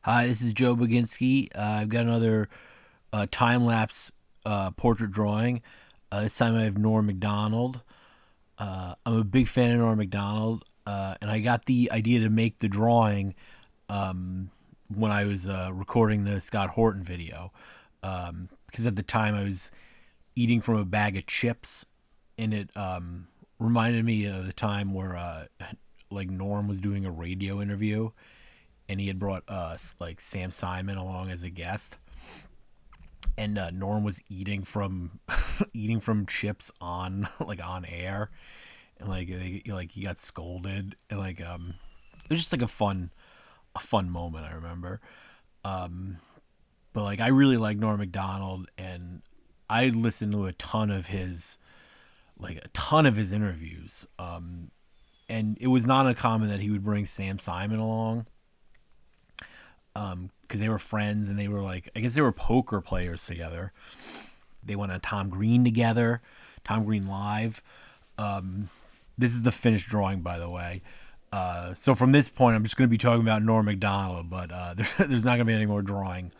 Hi, this is Joe Baginski. I've got another time lapse portrait drawing. This time I have Norm MacDonald. I'm a big fan of Norm MacDonald, and I got the idea to make the drawing when I was recording the Scott Horton video. Because at the time I was eating from a bag of chips, and it reminded me of the time where like Norm was doing a radio interview and he had brought like Sam Simon along as a guest, and Norm was eating from eating from chips on like on air, and like he got scolded, and it was just like a fun moment I remember. But like I really like Norm Macdonald, and I listened to a ton of his interviews. And it was not uncommon that he would bring Sam Simon along, because they were friends, and they were like, I guess they were poker players together. They went on Tom Green together, Tom Green Live. This is the finished drawing, by the way. So from this point, I'm just going to be talking about Norm Macdonald, but there's not going to be any more drawing.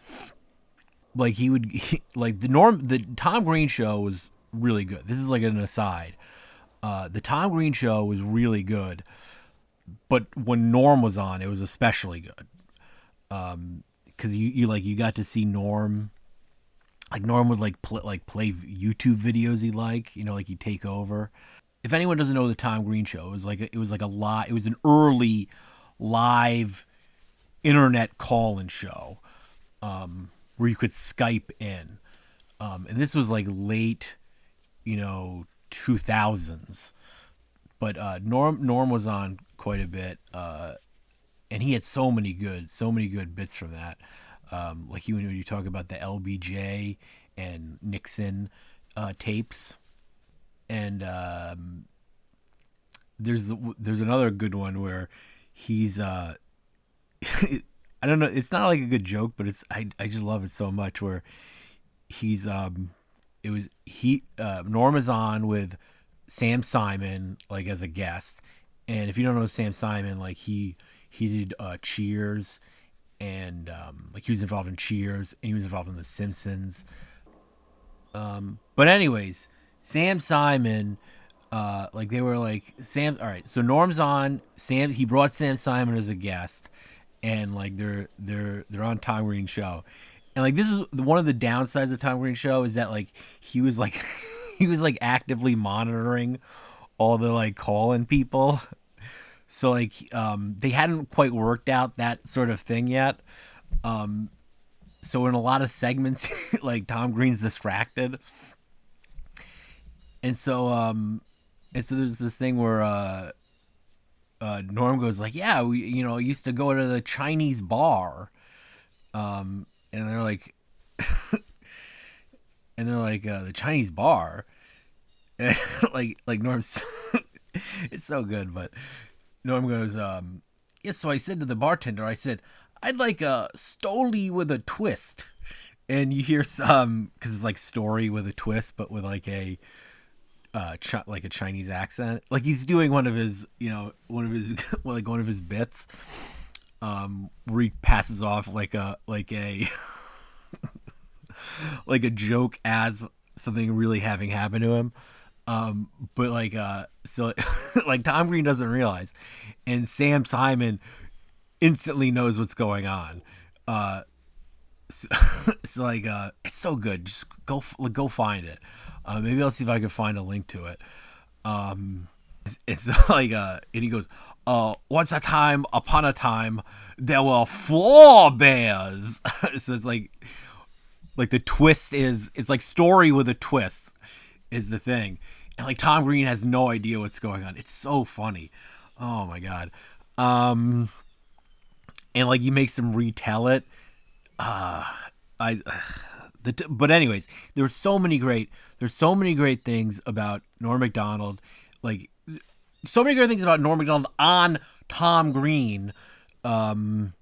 Like the Tom Green show was really good. This is like an aside. The Tom Green show was really good, but when Norm was on, it was especially good. Because you got to see Norm. Like Norm would play YouTube videos like he'd take over. If anyone doesn't know the Tom Green show, it was an early live internet call-in show, where you could Skype in, and this was like late, 2000s. But Norm was on quite a bit, and he had so many good bits from that. Like when you talk about the LBJ and Nixon tapes, and there's another good one where he's I don't know, it's not like a good joke, but I just love it so much, where he's Norm is on with Sam Simon like as a guest. And if you don't know Sam Simon, like he did Cheers, and like he was involved in Cheers, and he was involved in The Simpsons. But anyways, Sam Simon, like they were like Sam. All right, so Norm's on Sam. He brought Sam Simon as a guest, and like they're on Tom Green show, and like this is one of the downsides of Tom Green show, is that like he was like he was like actively monitoring all the like call-in people. So like they hadn't quite worked out that sort of thing yet. So in a lot of segments, like Tom Green's distracted, and so there's this thing where Norm goes like, "Yeah, we used to go to the Chinese bar," and they're like, the Chinese bar, like Norm's, it's so good, but Norm goes, yeah, so I said to the bartender, I said, I'd like a Stoli with a twist. And you hear some, because it's like story with a twist, but with like a like a Chinese accent. Like he's doing one of his one of his bits, where he passes off like a like a joke as something really having happened to him. But so like Tom Green doesn't realize, and Sam Simon instantly knows what's going on. So, it's so good. Just go find it. Maybe I'll see if I can find a link to it. It's and he goes, once upon a time, there were four bears. So it's like the twist is, it's like story with a twist is the thing. And like Tom Green has no idea what's going on. It's so funny. Oh my god. And like he makes him retell it. But anyways, there's so many great things about Norm Macdonald, like so many great things about Norm Macdonald on Tom Green. But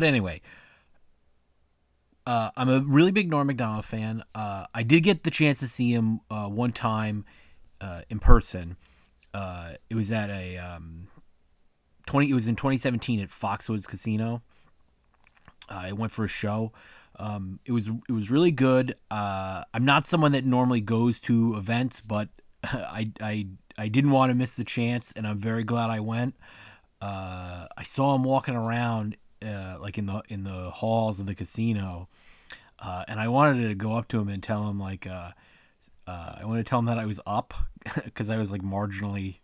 anyway, I'm a really big Norm Macdonald fan. I did get the chance to see him one time in person. It was at a 20. It was in 2017 at Foxwoods Casino. I went for a show. It was really good. I'm not someone that normally goes to events, but I didn't want to miss the chance, and I'm very glad I went. I saw him walking around like in the halls of the casino, and I wanted to go up to him and tell him like I wanted to tell him that I was up because I was like marginally,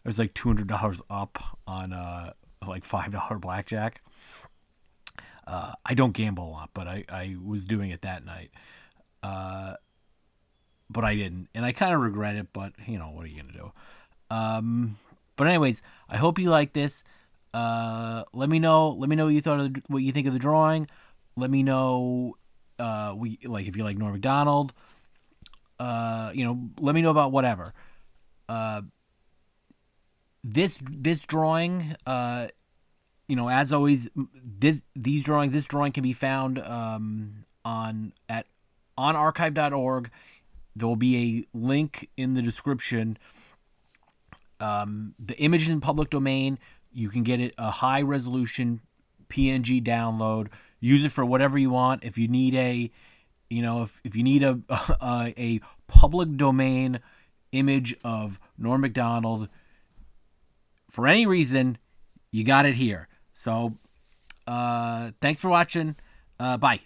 I was like $200 up on like $5 blackjack. I don't gamble a lot, but I was doing it that night. But I didn't, and I kind of regret it. But what are you gonna do? But anyways, I hope you like this. Let me know. Let me know what you think of the drawing. Let me know. If you like Norm Macdonald. Let me know about whatever. This drawing. As always, this drawing can be found on archive.org. There will be a link in the description. The image is in public domain. You can get it a high resolution PNG download. Use it for whatever you want. If you need if you need a public domain image of Norm Macdonald for any reason, you got it here. So, thanks for watching. Bye.